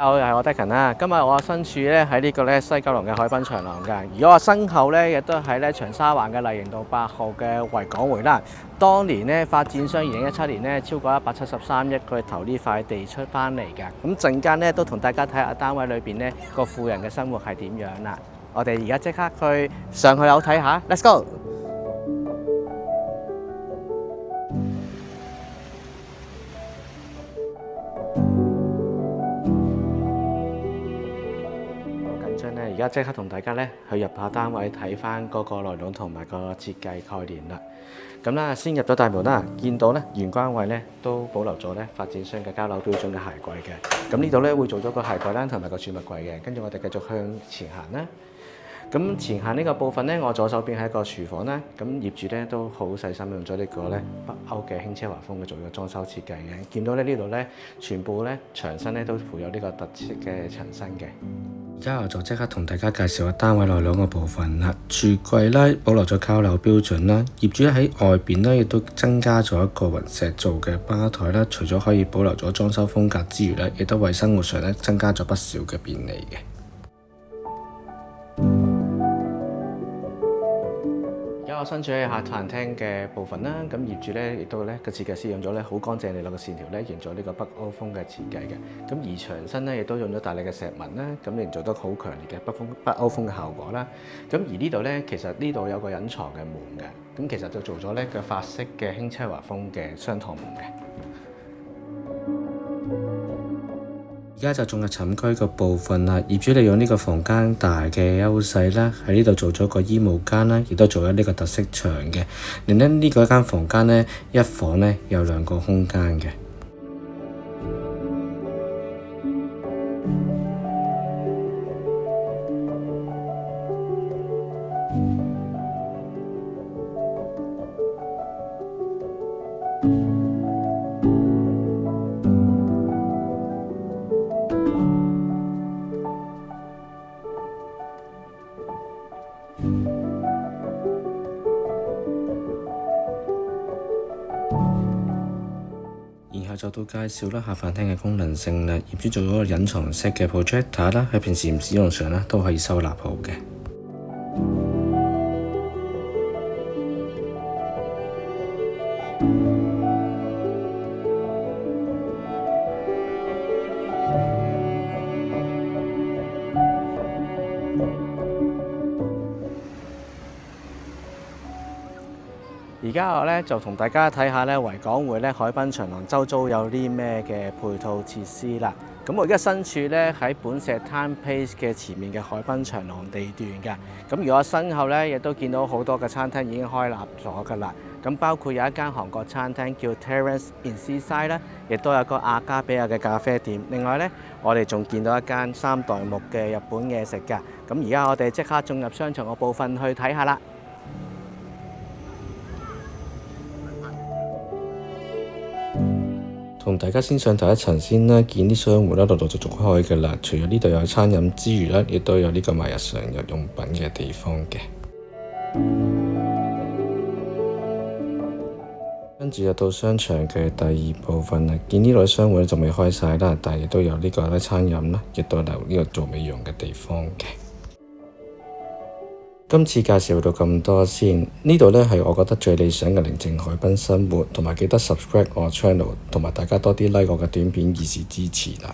係我 Declan 啦。今日我身處咧喺呢個咧西九龍嘅海濱長廊㗎，而我身後咧亦都係咧長沙灣嘅麗盈道8號嘅維港匯啦。當年咧發展商2017年咧超過173億去投呢塊地出翻嚟㗎。咁陣間咧都同大家睇下單位裏邊咧個富人嘅生活係點樣啦。我哋而家即刻去上去樓睇下 ，Let's go！而家即刻同大家咧去入下單位睇翻嗰個內容同埋個設計概念啦。咁啦，先入咗大門啦，見到咧玄關位咧都保留咗咧發展商嘅交樓標準嘅鞋櫃嘅。咁呢度咧會做咗個鞋櫃啦，同埋個儲物櫃嘅。跟住我哋繼續向前行啦。咁前行呢個部分咧，我左手邊係一個廚房啦。咁業主咧都好細心用咗呢個咧北歐嘅輕奢華風嘅做咗裝修設計嘅。見到咧呢度咧全部咧牆身咧都附有呢個特色嘅牆身嘅。而家我就即刻同大家介紹下單位內兩個部分啦。櫥櫃啦，保留咗交樓標準啦。業主喺外邊咧亦都增加咗一個雲石做嘅吧台啦。除咗可以保留咗裝修風格之餘咧，亦都為生活上咧增加咗不少嘅便利嘅。我身處喺客飯廳嘅部分啦，咁業主咧亦都咧個設計師用咗咧好乾淨利落嘅線條咧，營造呢個北歐風嘅設計嘅。咁而牆身咧亦都用咗大力嘅石紋啦，咁營造得好強烈嘅北歐風嘅效果啦。咁而呢度咧，其實呢度有個隱藏嘅門嘅，咁其實就做咗呢個法式嘅輕奢華風嘅雙趟門嘅。而家就進入寢區個部分啦，業主利用呢個房間大嘅優勢啦，喺呢度做咗個衣帽間啦，亦都做咗呢個特色牆嘅，令到呢個間房間呢，一房呢有2個空間嘅。然後就到介紹啦，客飯廳嘅功能性啦。業主做咗個隱藏式嘅 projector 啦，喺平時唔使用上啦，都可以收納好嘅。而家我咧就同大家睇下咧維港匯咧海濱長廊周遭有啲咩嘅配套設施啦。咁我而家身處咧喺本石灘 Place 嘅前面嘅海濱長廊地段㗎。咁而我身後咧亦都見到好多嘅餐廳已經開立咗㗎啦。咁包括有一間韓國餐廳叫 Terrace in Seaside 啦，亦都有個阿加比亞嘅咖啡店。另外咧，我哋仲見到一間3代目嘅日本嘢食㗎。咁而家我哋即刻進入商場個部分去睇下啦。同大家先上第一層先啦，見啲商戶啦陸陸續續開嘅啦。除咗呢度有餐飲之餘咧，亦都有呢個賣日常日用品嘅地方嘅。跟住就到商場嘅第2部分啦。見呢度啲商戶咧就未開晒啦，但係亦都有呢個餐飲啦，亦都有呢個做美容嘅地方嘅。今次介紹到咁多先，呢度呢係我覺得最理想嘅寧靜海濱生活，同埋記得 subscribe 我 channel， 同埋大家多啲 like 我嘅短片以示支持啦。